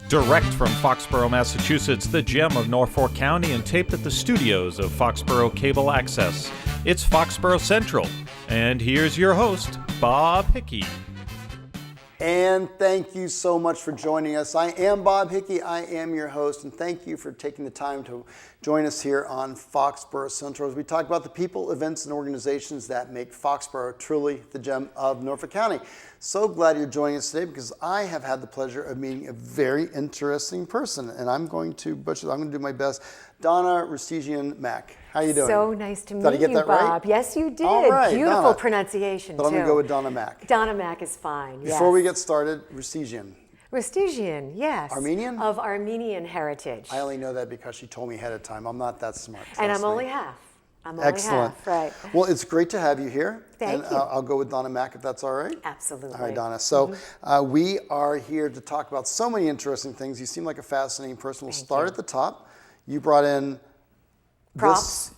Direct from Foxborough, Massachusetts, the gem of Norfolk County, and taped at the studios of Foxborough Cable Access. It's Foxborough Central. And here's your host, Bob Hickey. And thank you so much for joining us. I am Bob Hickey. I am your host, and thank you for taking the time to join us here on Foxborough Central as we talk about the people, events, and organizations that make Foxborough truly the gem of Norfolk County. So glad you're joining us today because I have had the pleasure of meeting a very interesting person, and I'm going to do my best. Donna Restigian Mack. How you doing? So nice to Did I meet get you, that right? Bob. Yes, you did. All right, Beautiful Donna. pronunciation, But I'm too. going to go with Donna Mack. Donna Mack is fine, yes. Before we get started, Restigian. Restigian, yes. Armenian? Of Armenian heritage. I only know that because she told me ahead of time. I'm not that smart. And trust I'm me. only half. Excellent. Right. Well, it's great to have you here. Thank and, you. I'll go with Donna Mack if that's all right. Absolutely. All right, Donna. So we are here to talk about so many interesting things. You seem like a fascinating person. We'll start at the top. You brought in props,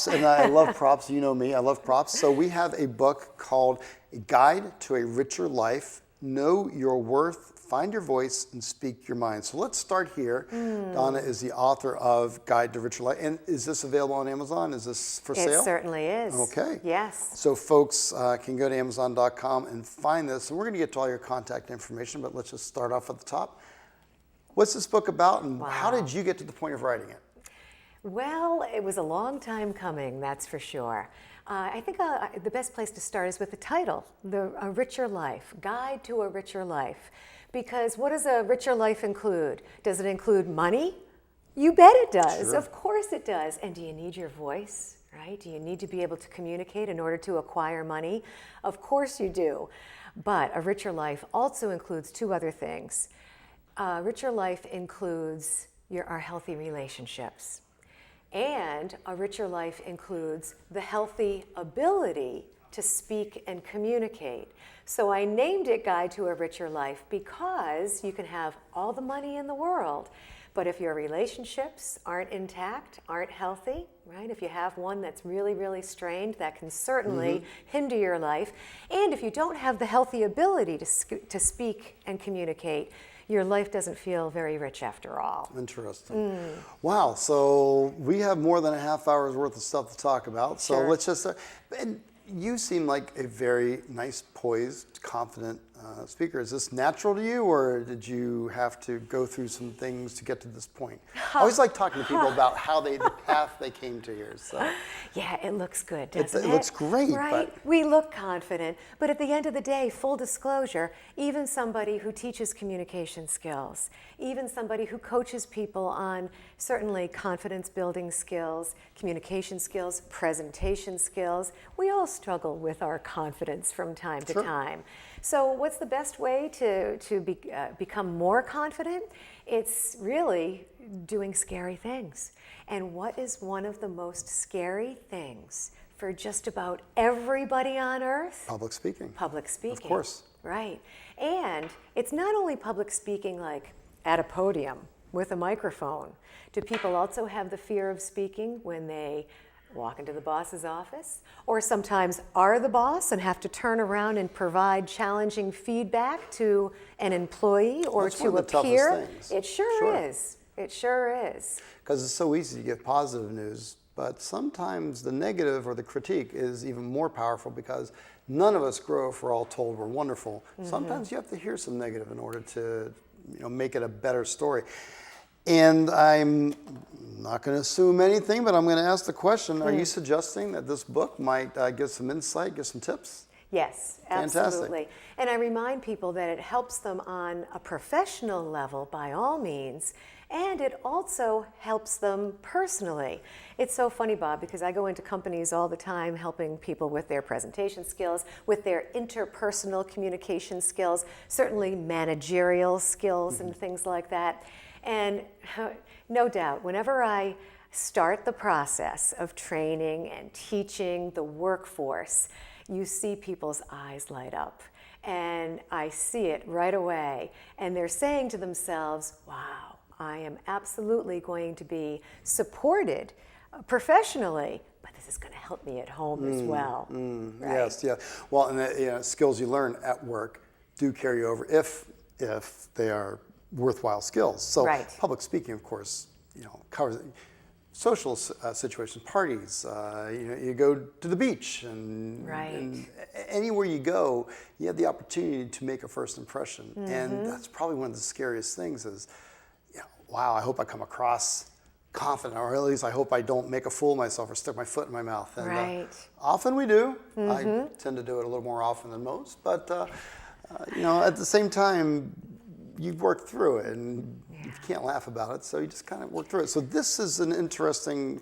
and I love props. You know me, I love props. So we have a book called A Guide to a Richer Life, Know Your Worth, Find Your Voice, and Speak Your Mind. So let's start here. Donna is the author of Guide to Richer Life. And is this available on Amazon? Is this for sale? It certainly is. Okay. Yes. So folks can go to Amazon.com and find this. And we're going to get to all your contact information, but let's just start off at the top. What's this book about, and how did you get to the point of writing it? Well, it was a long time coming, that's for sure. I think the best place to start is with the title, A Richer Life, Guide to a Richer Life. Because what does a richer life include? Does it include money? You bet it does. Sure. Of course it does. And do you need your voice, right? Do you need to be able to communicate in order to acquire money? Of course you do. But a richer life also includes two other things. A richer life includes our healthy relationships. And a richer life includes the healthy ability to speak and communicate. So I named it Guide to a Richer Life because you can have all the money in the world, but if your relationships aren't intact, aren't healthy, right? If you have one that's really, really strained, that can certainly hinder your life. And if you don't have the healthy ability to speak and communicate, your life doesn't feel very rich after all. Interesting. Wow, so we have more than a half hour's worth of stuff to talk about. So Sure. let's just start. And you seem like a very nice, poised, confident speaker. Is this natural to you, or did you have to go through some things to get to this point? I always like talking to people about how the path they came to here. So. Yeah, it looks good, doesn't it? It looks great. Right? But We look confident, but at the end of the day, full disclosure, even somebody who teaches communication skills, even somebody who coaches people on certainly confidence building skills, communication skills, presentation skills, we all struggle with our confidence from time to time. So what's the best way to become more confident? It's really doing scary things. And what is one of the most scary things for just about everybody on earth? public speaking. Public speaking. Of course. Right. And it's not only public speaking like at a podium with a microphone. Do people also have the fear of speaking when they walk into the boss's office, or sometimes are the boss and have to turn around and provide challenging feedback to an employee or That's to one a of the toughest peer? things. It sure is. It sure is. Because it's so easy to give positive news, but sometimes the negative or the critique is even more powerful because none of us grow if we're all told we're wonderful. Sometimes you have to hear some negative in order to make it a better story. And I'm not going to assume anything, but I'm going to ask the question, are you suggesting that this book might give some insight, give some tips? Yes, Fantastic. absolutely. And I remind people that it helps them on a professional level by all means, and it also helps them personally. It's so funny, Bob, because I go into companies all the time helping people with their presentation skills, with their interpersonal communication skills, certainly managerial skills and things like that. And no doubt, whenever I start the process of training and teaching the workforce, you see people's eyes light up. And I see it right away. And they're saying to themselves, wow, I am absolutely going to be supported professionally, but this is going to help me at home as well. Right? Yes, yeah. Well, and the skills you learn at work do carry over if they are worthwhile skills. So Right. public speaking, of course, covers social situations, parties. You go to the beach, and anywhere you go, you have the opportunity to make a first impression. And that's probably one of the scariest things is, wow, I hope I come across confident, or at least I hope I don't make a fool of myself or stick my foot in my mouth. And often we do. I tend to do it a little more often than most, but at the same time, you've worked through it, and you can't laugh about it, so you just kind of work through it. So this is an interesting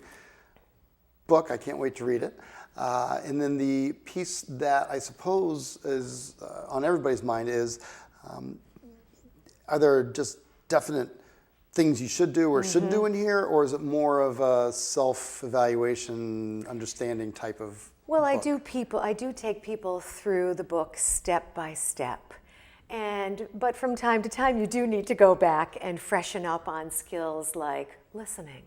book. I can't wait to read it. And then the piece that I suppose is on everybody's mind is, are there just definite things you should do or shouldn't do in here, or is it more of a self-evaluation, understanding type of Well, book? I do take people through the book step by step. But from time to time, you do need to go back and freshen up on skills like listening,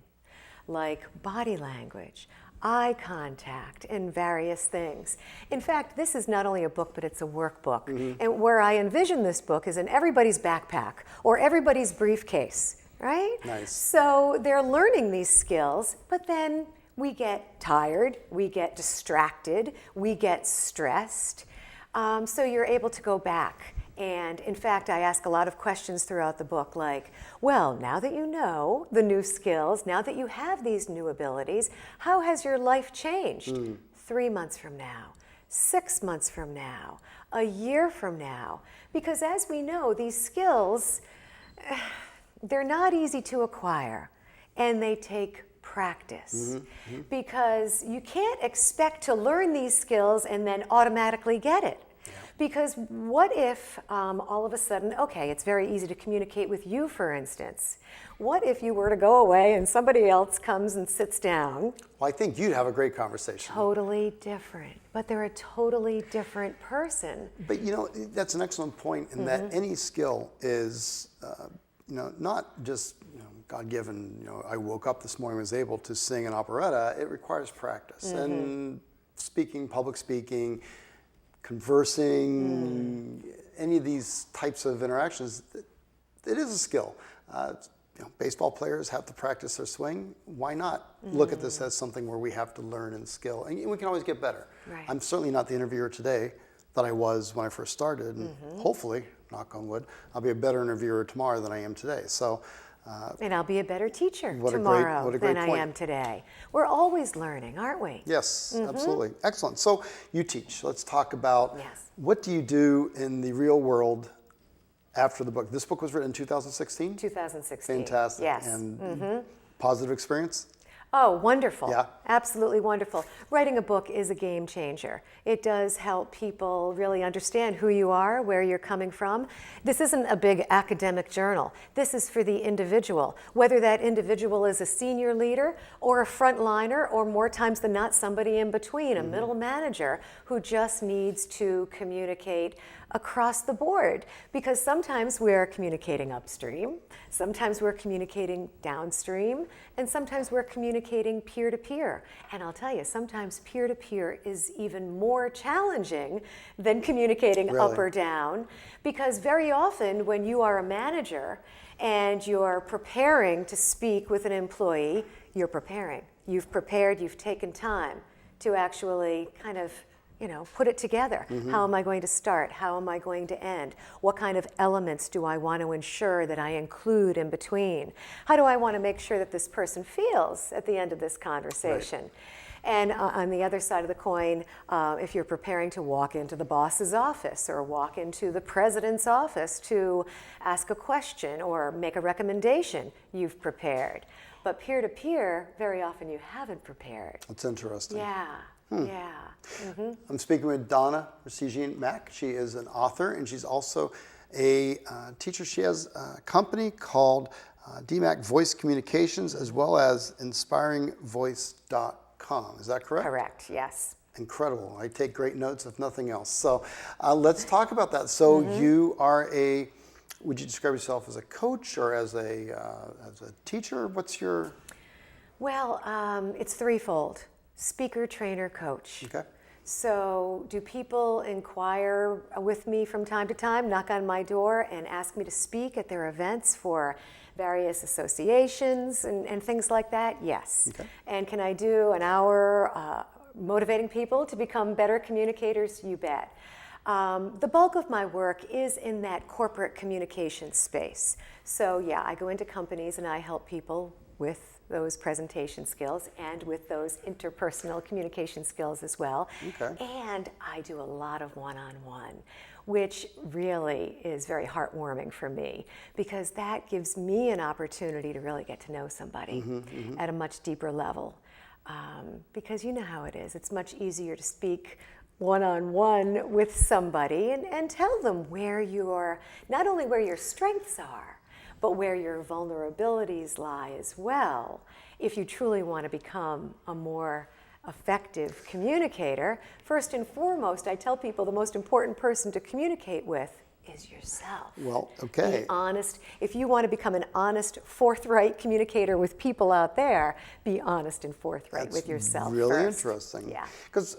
like body language, eye contact, and various things. In fact, this is not only a book, but it's a workbook. And where I envision this book is in everybody's backpack or everybody's briefcase, right? Nice. So they're learning these skills, but then we get tired, we get distracted, we get stressed. So you're able to go back. And in fact, I ask a lot of questions throughout the book like, well, now that you know the new skills, now that you have these new abilities, how has your life changed 3 months from now, 6 months from now, a year from now? Because as we know, these skills, they're not easy to acquire, and they take practice. Because you can't expect to learn these skills and then automatically get it. Because what if all of a sudden, okay, it's very easy to communicate with you, for instance. What if you were to go away and somebody else comes and sits down? Well, I think you'd have a great conversation. Totally different, but they're a totally different person. But that's an excellent point in that any skill is, not just God-given. I woke up this morning and was able to sing an operetta. It requires practice and speaking, public speaking, conversing, any of these types of interactions, it is a skill. Baseball players have to practice their swing. Why not look at this as something where we have to learn and skill, and we can always get better. Right. I'm certainly not the interviewer today that I was when I first started, and hopefully, knock on wood, I'll be a better interviewer tomorrow than I am today. So. And I'll be a better teacher tomorrow than I am today. We're always learning, aren't we? Yes, absolutely. Excellent. So you teach. Let's talk about what do you do in the real world after the book. This book was written in 2016? 2016. Fantastic. Yes. And positive experience? Oh, wonderful. Yeah. Absolutely wonderful. Writing a book is a game changer. It does help people really understand who you are, where you're coming from. This isn't a big academic journal. This is for the individual, whether that individual is a senior leader or a frontliner, or more times than not, somebody in between, a middle manager who just needs to communicate across the board, because sometimes we're communicating upstream, sometimes we're communicating downstream, and sometimes we're communicating peer-to-peer. And I'll tell you, sometimes peer-to-peer is even more challenging than communicating up or down, because very often when you are a manager and you're preparing to speak with an employee, you're preparing. You've prepared, you've taken time to actually kind of put it together. How am I going to start? How am I going to end? What kind of elements do I want to ensure that I include in between? How do I want to make sure that this person feels at the end of this conversation? Right. And on the other side of the coin, if you're preparing to walk into the boss's office or walk into the president's office to ask a question or make a recommendation, you've prepared. But peer-to-peer, very often you haven't prepared. That's interesting. Yeah. Yeah. I'm speaking with Donna Racine Mack. She is an author, and she's also a teacher. She has a company called DMAC Voice Communications, as well as inspiringvoice.com. Is that correct? Correct, yes. Incredible. I take great notes, if nothing else. So let's talk about that. So you are would you describe yourself as a coach or as a teacher? What's your... Well, it's threefold. Speaker, trainer, coach. Okay. So do people inquire with me from time to time, knock on my door and ask me to speak at their events for various associations and things like that? Yes. Okay. And can I do an hour motivating people to become better communicators? You bet. The bulk of my work is in that corporate communication space. So yeah, I go into companies and I help people with those presentation skills and with those interpersonal communication skills as well. Okay. And I do a lot of one-on-one, which really is very heartwarming for me because that gives me an opportunity to really get to know somebody at a much deeper level. Because you know how it is. It's much easier to speak one-on-one with somebody and tell them not only where your strengths are, but where your vulnerabilities lie as well. If you truly want to become a more effective communicator, first and foremost, I tell people the most important person to communicate with is yourself. Well, okay. Be honest. If you want to become an honest, forthright communicator with people out there, be honest and forthright with yourself really first. Interesting. Yeah. Because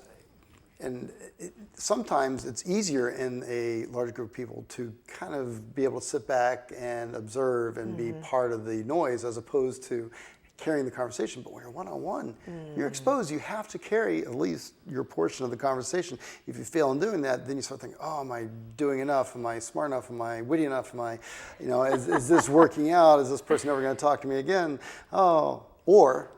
sometimes it's easier in a large group of people to kind of be able to sit back and observe and be part of the noise as opposed to carrying the conversation. But when you're one-on-one, you're exposed. You have to carry at least your portion of the conversation. If you fail in doing that, then you start thinking, oh, am I doing enough? Am I smart enough? Am I witty enough? Am I, is this working out? Is this person ever going to talk to me again? Oh, or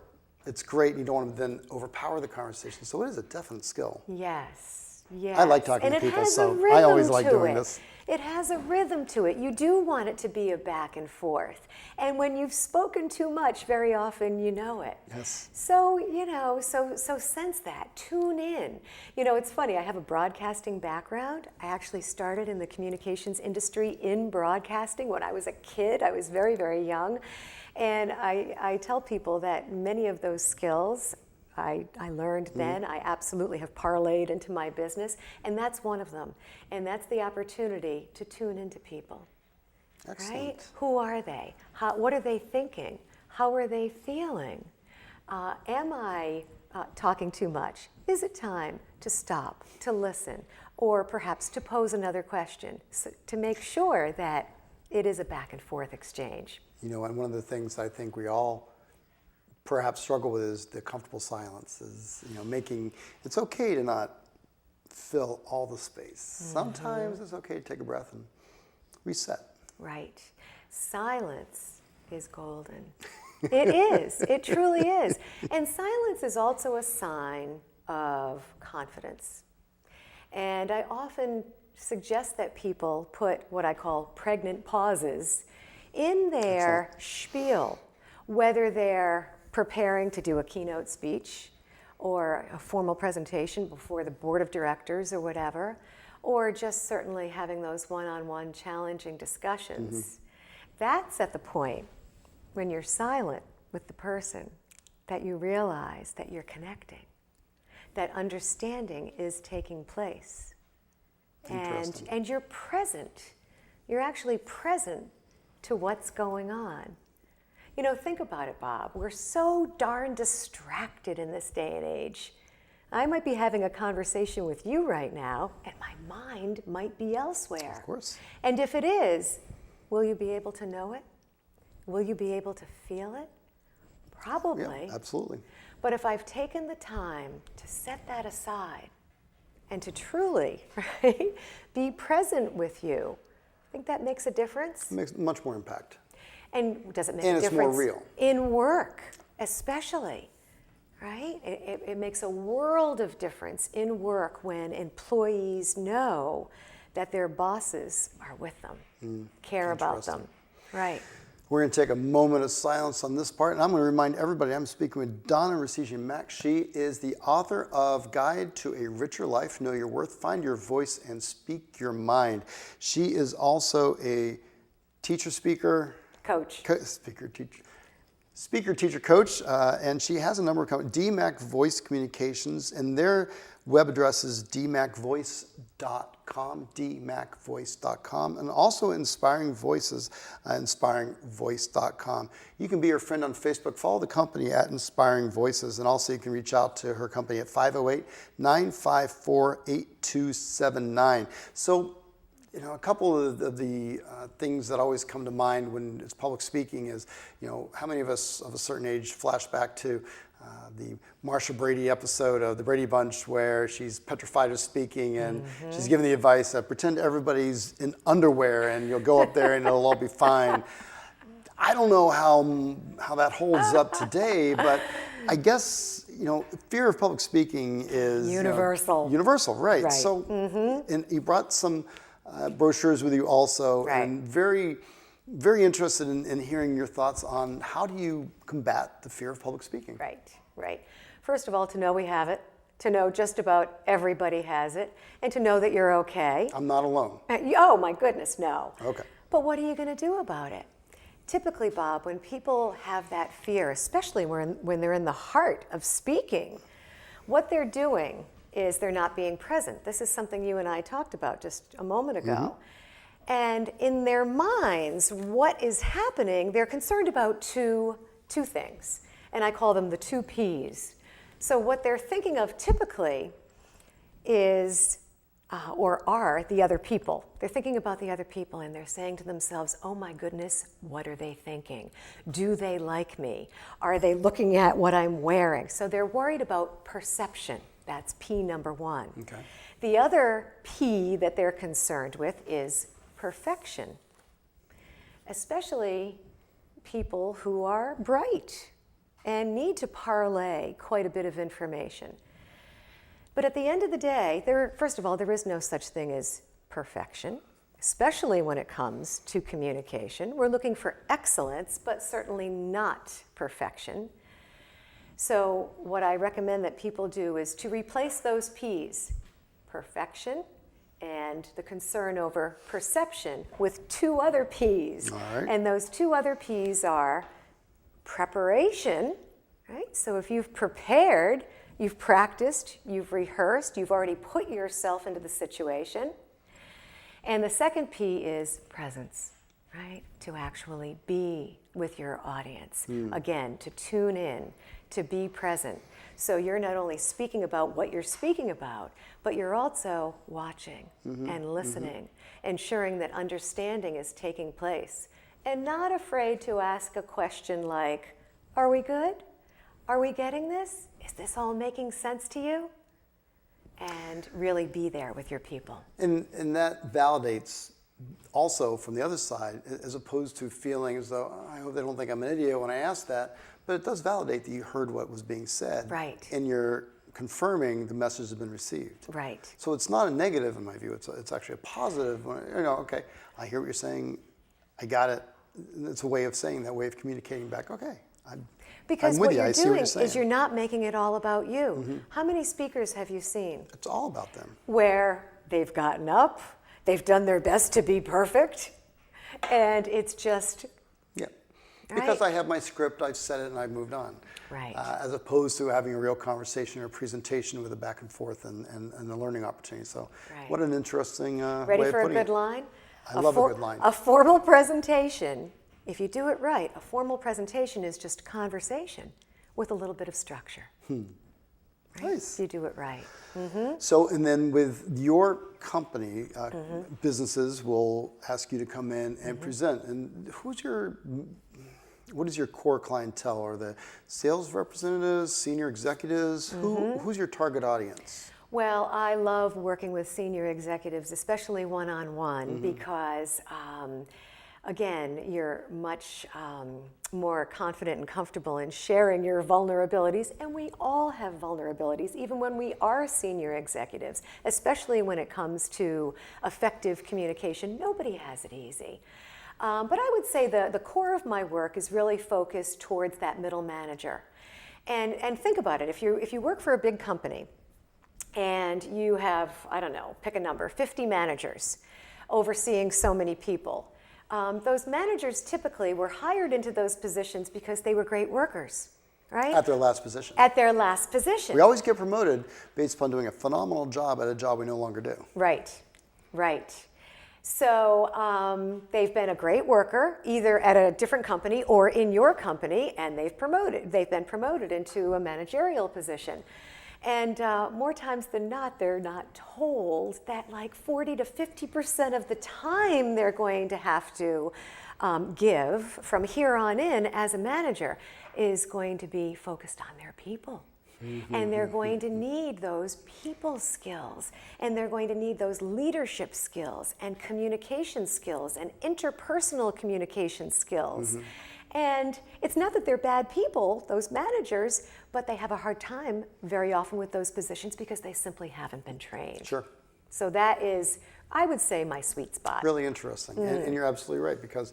it's great and you don't want to then overpower the conversation. So it is a definite skill. Yes, yes. I like talking to And it people, has a so rhythm I always like to doing it. this. It has a rhythm to it. You do want it to be a back and forth. And when you've spoken too much, very often you know it. Yes. So, so sense that. Tune in. It's funny, I have a broadcasting background. I actually started in the communications industry in broadcasting when I was a kid. I was very, very young. And I tell people that many of those skills I learned then, I absolutely have parlayed into my business, and that's one of them. And that's the opportunity to tune into people. Excellent. Right? Who are they? What are they thinking? How are they feeling? Am I talking too much? Is it time to stop, to listen, or perhaps to pose another question to make sure that it is a back and forth exchange? And one of the things I think we all perhaps struggle with is the comfortable silence, is making it's okay to not fill all the space. Sometimes it's okay to take a breath and reset. Right. Silence is golden. It is. It truly is. And silence is also a sign of confidence. And I often suggest that people put what I call pregnant pauses in their spiel, whether they're preparing to do a keynote speech or a formal presentation before the board of directors or whatever, or just certainly having those one-on-one challenging discussions. That's at the point when you're silent with the person that you realize that you're connecting, that understanding is taking place. And you're present. You're actually present to what's going on. Think about it, Bob. We're so darn distracted in this day and age. I might be having a conversation with you right now, and my mind might be elsewhere. Of course. And if it is, will you be able to know it? Will you be able to feel it? Probably. Yeah, absolutely. But if I've taken the time to set that aside and to truly, be present with you, I think that makes a difference. It makes much more impact. And does it make And a it's difference? more real. In work, especially, right? It makes a world of difference in work when employees know that their bosses are with them, care about them. Right. We're going to take a moment of silence on this part, and I'm going to remind everybody I'm speaking with Donna Rasici Mack. She is the author of Guide to a Richer Life, Know Your Worth, Find Your Voice, and Speak Your Mind. She is also a teacher, speaker, Coach. Speaker, teacher, coach, and she has a number of companies, DMAC Voice Communications, and their Web address is dmacvoice.com, and also Inspiring Voices, inspiringvoice.com. You can be her friend on Facebook. Follow the company at Inspiring Voices, and also you can reach out to her company at 508-954-8279. So, a couple of the things that always come to mind when it's public speaking is, how many of us of a certain age flash back to the Marsha Brady episode of The Brady Bunch where she's petrified of speaking and she's giving the advice of pretend everybody's in underwear and you'll go up there and it'll all be fine. I don't know how that holds up today, but I guess, fear of public speaking is universal. Universal, right. Right. So, and you brought some brochures with you also, right. and very, very interested in hearing your thoughts on how do you combat the fear of public speaking. Right. First of all, to know we have it, to know just about everybody has it, and to know that you're okay. I'm not alone. Oh my goodness, no. Okay. But what are you going to do about it? Typically, Bob, when people have that fear, especially when they're in the heart of speaking, what they're doing is they're not being present. This is something you and I talked about just a moment ago. And in their minds, what is happening, they're concerned about two things. And I call them the two Ps. So what they're thinking of typically is, or are, the other people. They're thinking about the other people and they're saying to themselves, oh my goodness, what are they thinking? Do they like me? Are they looking at what I'm wearing? So they're worried about perception. That's P number one. Okay. The other P that they're concerned with is perfection, especially people who are bright and need to parlay quite a bit of information. But at the end of the day, first of all, there is no such thing as perfection, especially when it comes to communication. We're looking for excellence, but certainly not perfection. So what I recommend that people do is to replace those P's, perfection and the concern over perception, with two other P's. All right. And those two other P's are preparation, right? So if you've prepared, you've practiced, you've rehearsed, you've already put yourself into the situation. And the second P is presence, right? To actually be with your audience. Again, to tune in, to be present. So you're not only speaking about what you're speaking about, but you're also watching and listening, ensuring that understanding is taking place, and not afraid to ask a question like, are we good? Are we getting this? Is this all making sense to you? And really be there with your people. And that validates also from the other side, as opposed to feeling as though, I hope they don't think I'm an idiot when I ask that, but it does validate that you heard what was being said. Right. And you're confirming the message has been received. Right. So it's not a negative in my view, it's actually a positive. Okay, I hear what you're saying, I got it. It's a way of saying that, way of communicating back, okay. Because I'm with what you. you're I see what doing you're saying. is you're not making it all about you. How many speakers have you seen It's all about them. where they've gotten up, they've done their best to be perfect, and it's just, Yeah. Right. Because I have my script, I've said it, and I've moved on. Right. As opposed to having a real conversation or presentation with a back and forth and a learning opportunity. So Right. what an interesting ready way for of a putting good it. line? I love a good line. A formal presentation, if you do it right, a formal presentation is just conversation with a little bit of structure. Right? Nice. You do it right. So, and then with your company, businesses will ask you to come in and present. And what is your core clientele? Are the sales representatives, senior executives? Who's your target audience? Well, I love working with senior executives, especially one-on-one, because again, you're much more confident and comfortable in sharing your vulnerabilities, and we all have vulnerabilities, even when we are senior executives, especially when it comes to effective communication. Nobody has it easy. But I would say the core of my work is really focused towards that middle manager. And think about it, if you work for a big company and you have, I don't know, pick a number, 50 managers overseeing so many people, those managers typically were hired into those positions because they were great workers, right? At their last position. At their last position. We always get promoted based upon doing a phenomenal job at a job we no longer do. Right, right. So they've been a great worker, either at a different company or in your company, and they've been promoted into a managerial position. And more times than not, they're not told that like 40 to 50% of the time they're going to have to give from here on in as a manager is going to be focused on their people. And they're going to need those people skills, and they're going to need those leadership skills and communication skills and interpersonal communication skills. And it's not that they're bad people, those managers, but they have a hard time very often with those positions because they simply haven't been trained. Sure. So that is, I would say, my sweet spot. Really interesting. And you're absolutely right, because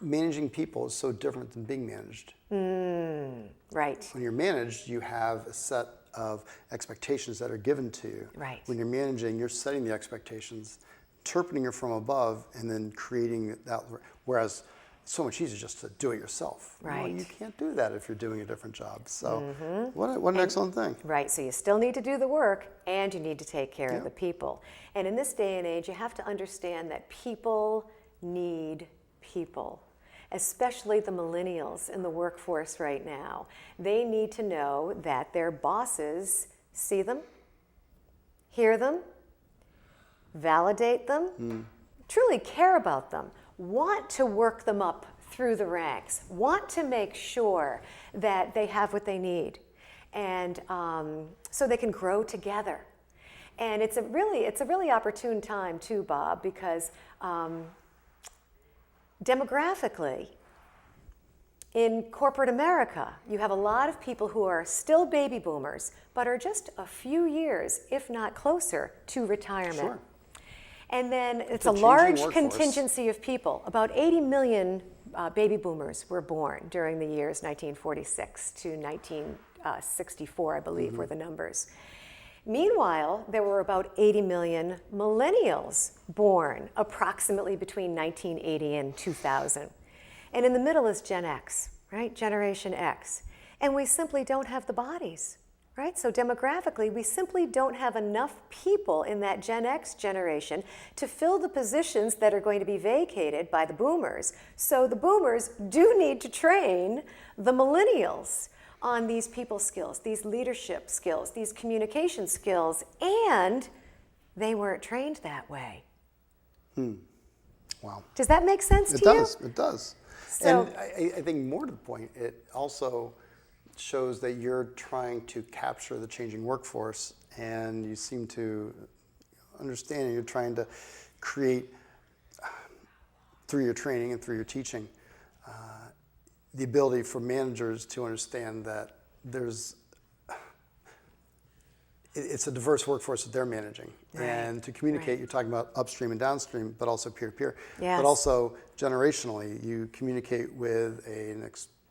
managing people is so different than being managed. Right. When you're managed, you have a set of expectations that are given to you. Right. When you're managing, you're setting the expectations, interpreting it from above, and then creating that. Whereas it's so much easier just to do it yourself. Right. You can't do that if you're doing a different job. So what an excellent thing. Right, so you still need to do the work and you need to take care of the people. And in this day and age, you have to understand that people need people, especially the millennials in the workforce right now. They need to know that their bosses see them, hear them, validate them, truly care about them, want to work them up through the ranks, want to make sure that they have what they need, and so they can grow together. And it's a really opportune time too, Bob, because demographically, in corporate America, you have a lot of people who are still baby boomers, but are just a few years, if not closer, to retirement. Sure. And then it's a a changing large workforce. contingency of people. About 80 million baby boomers were born during the years 1946 to 1964, I believe, were the numbers. Meanwhile, there were about 80 million millennials born approximately between 1980 and 2000. And in the middle is Gen X, right? Generation X. And we simply don't have the bodies, right? So demographically, we simply don't have enough people in that Gen X generation to fill the positions that are going to be vacated by the boomers. So the boomers do need to train the millennials on these people skills, these leadership skills, these communication skills, and they weren't trained that way. Wow. Does that make sense to It you? does. It does. So, and I think more to the point, it also shows that you're trying to capture the changing workforce, and you seem to understand, and you're trying to create, through your training and through your teaching, the ability for managers to understand that it's a diverse workforce that they're managing. Right. And to communicate, you're talking about upstream and downstream, but also peer-to-peer. Yes. But also generationally, you communicate with a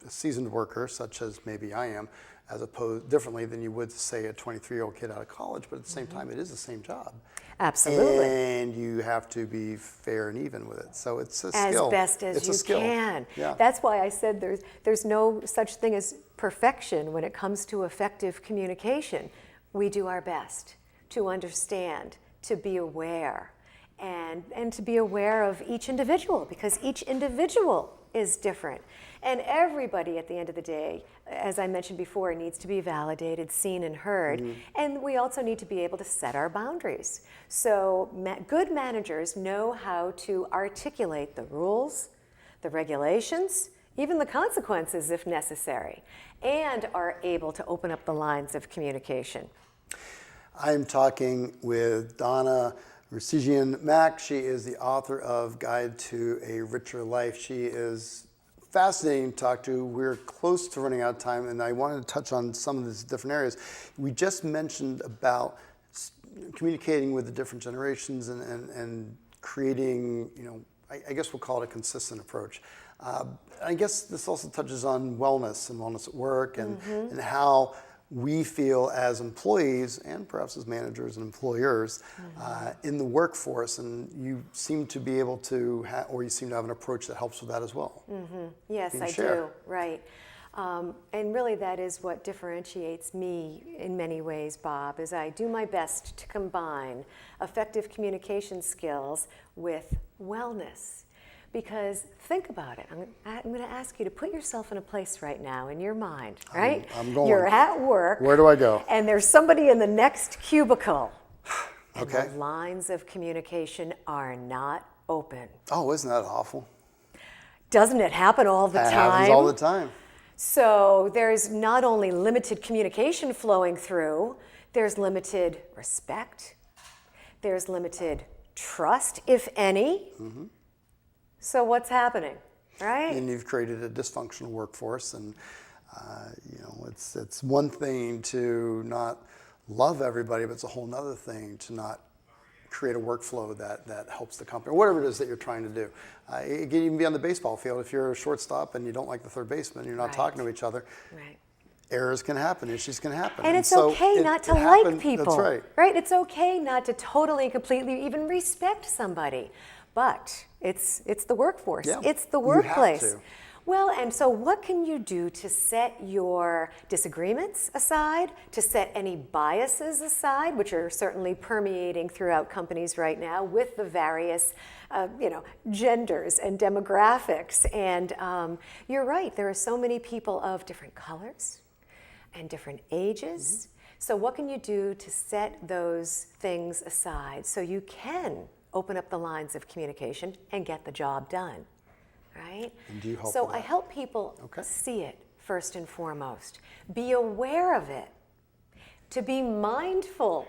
seasoned worker, such as maybe I am, as opposed differently than you would, say, a 23-year-old kid out of college, but at the same time, it is the same job. absolutely. And you have to be fair and even with it. So it's a skill. As best as it's you a skill. can. Yeah. That's why I said there's no such thing as perfection when it comes to effective communication. We do our best to understand, to be aware, and to be aware of each individual, because each individual is different. And everybody at the end of the day, as I mentioned before, needs to be validated, seen, and heard. And we also need to be able to set our boundaries. So good managers know how to articulate the rules, the regulations, even the consequences if necessary, and are able to open up the lines of communication. I'm talking with Donna Rusigian-Mack. She is the author of Guide to a Richer Life. She is fascinating to talk to. We're close to running out of time, and I wanted to touch on some of these different areas. We just mentioned about communicating with the different generations and creating, I guess we'll call it a consistent approach. I guess this also touches on wellness and wellness at work and how we feel as employees and perhaps as managers and employers in the workforce, and you seem to be able to or you seem to have an approach that helps with that as well. Yes, I share. do, right. And really that is what differentiates me in many ways, Bob, is I do my best to combine effective communication skills with wellness. Because think about it. I'm going to ask you to put yourself in a place right now in your mind, right? I'm going. You're at work. Where do I go? And there's somebody in the next cubicle. Okay. And the lines of communication are not open. Oh, isn't that awful? Doesn't it happen all the time? That happens all the time. So there's not only limited communication flowing through, there's limited respect, there's limited trust, if any. Mm-hmm. So what's happening, right? And you've created a dysfunctional workforce, and it's one thing to not love everybody, but it's a whole nother thing to not create a workflow that helps the company, or whatever it is that you're trying to do. It can even be on the baseball field. If you're a shortstop and you don't like the third baseman, you're not talking to each other. Right. Errors can happen, issues can happen. And it's okay not to like people. That's right. Right? It's okay not to totally, completely even respect somebody. But it's the workforce. Yeah. It's the workplace. You have to. Well, and so what can you do to set your disagreements aside, to set any biases aside, which are certainly permeating throughout companies right now with the various genders and demographics. And you're right, there are so many people of different colors and different ages. Mm-hmm. So what can you do to set those things aside so you can open up the lines of communication and get the job done, right? And do you help so with that? I help people see it first and foremost, be aware of it, to be mindful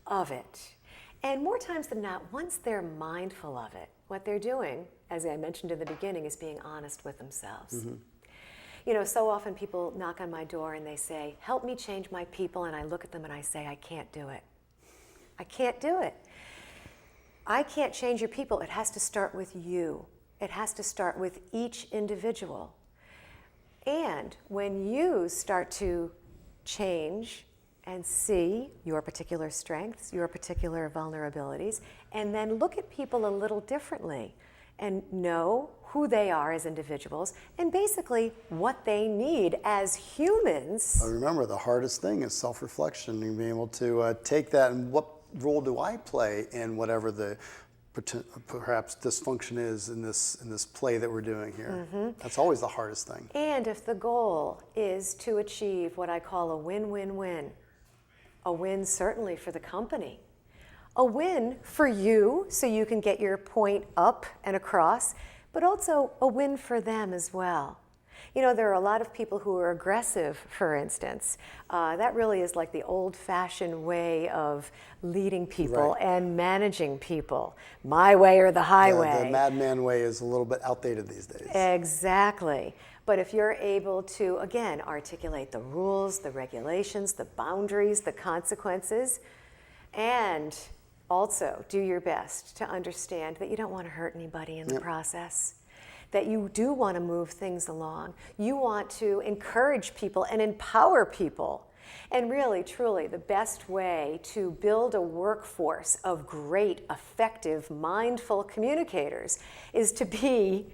of it. And more times than not, once they're mindful of it, what they're doing, as I mentioned in the beginning, is being honest with themselves. Mm-hmm. So often people knock on my door and they say, help me change my people, and I look at them and I say, I can't do it. I can't do it. I can't change your people. It has to start with you. It has to start with each individual. And when you start to change and see your particular strengths, your particular vulnerabilities, and then look at people a little differently and know who they are as individuals and basically what they need as humans. Remember, the hardest thing is self-reflection and being able to take that and what role do I play in whatever the perhaps dysfunction is in this play that we're doing here. Mm-hmm. That's always the hardest thing. And if the goal is to achieve what I call a win-win-win, a win certainly for the company, a win for you so you can get your point up and across, but also a win for them as well. There are a lot of people who are aggressive, for instance. That really is like the old-fashioned way of leading people and managing people. My way or the highway. The madman way is a little bit outdated these days. Exactly. But if you're able to, again, articulate the rules, the regulations, the boundaries, the consequences, and also do your best to understand that you don't want to hurt anybody in the process, that you do want to move things along. You want to encourage people and empower people. And really, truly, the best way to build a workforce of great, effective, mindful communicators is to be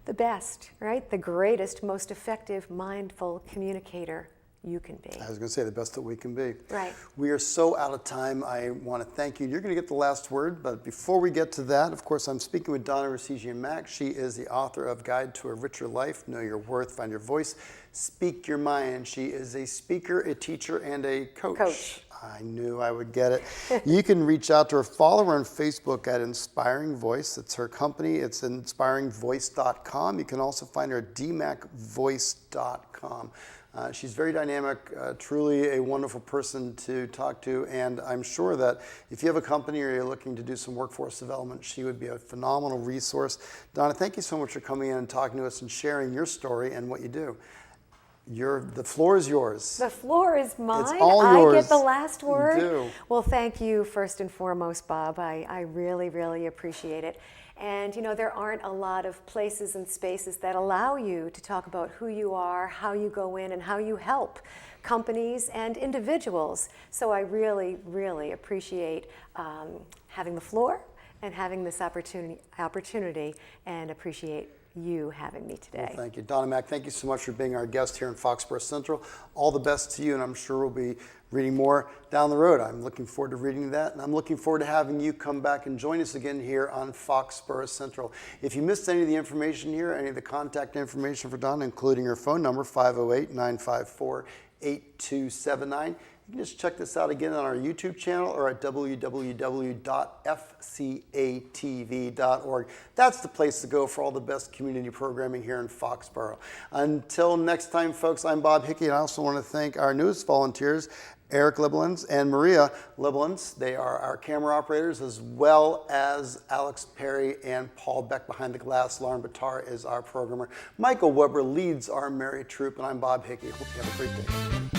the best, right? The greatest, most effective, mindful communicator you can be. I was going to say the best that we can be. Right. We are so out of time. I want to thank you. You're going to get the last word, but before we get to that, of course, I'm speaking with Donna Resigian-Mack. She is the author of Guide to a Richer Life, Know Your Worth, Find Your Voice, Speak Your Mind. She is a speaker, a teacher, and a coach. I knew I would get it. You can reach out to her. Follow her on Facebook at Inspiring Voice. It's her company. It's inspiringvoice.com. You can also find her at dmacvoice.com. She's very dynamic, truly a wonderful person to talk to, and I'm sure that if you have a company or you're looking to do some workforce development, she would be a phenomenal resource. Donna, thank you so much for coming in and talking to us and sharing your story and what you do. The floor is yours. The floor is mine. It's all yours. I get the last word. You do. Well, thank you first and foremost, Bob. I really, really appreciate it. And there aren't a lot of places and spaces that allow you to talk about who you are, how you go in, and how you help companies and individuals. So I really, really appreciate having the floor and having this opportunity and appreciate you having me today. Well, thank you. Donna Mack, thank you so much for being our guest here in Foxborough Central. All the best to you, and I'm sure we'll be reading more down the road. I'm looking forward to reading that, and I'm looking forward to having you come back and join us again here on Foxborough Central. If you missed any of the information here, any of the contact information for Donna, including her phone number, 508-954-8279, you can just check this out again on our YouTube channel or at www.fcatv.org. That's the place to go for all the best community programming here in Foxborough. Until next time, folks, I'm Bob Hickey, and I also want to thank our newest volunteers, Eric Libelins and Maria Libelins. They are our camera operators, as well as Alex Perry and Paul Beck behind the glass. Lauren Batar is our programmer. Michael Weber leads our merry troop, and I'm Bob Hickey. Hope you have a great day.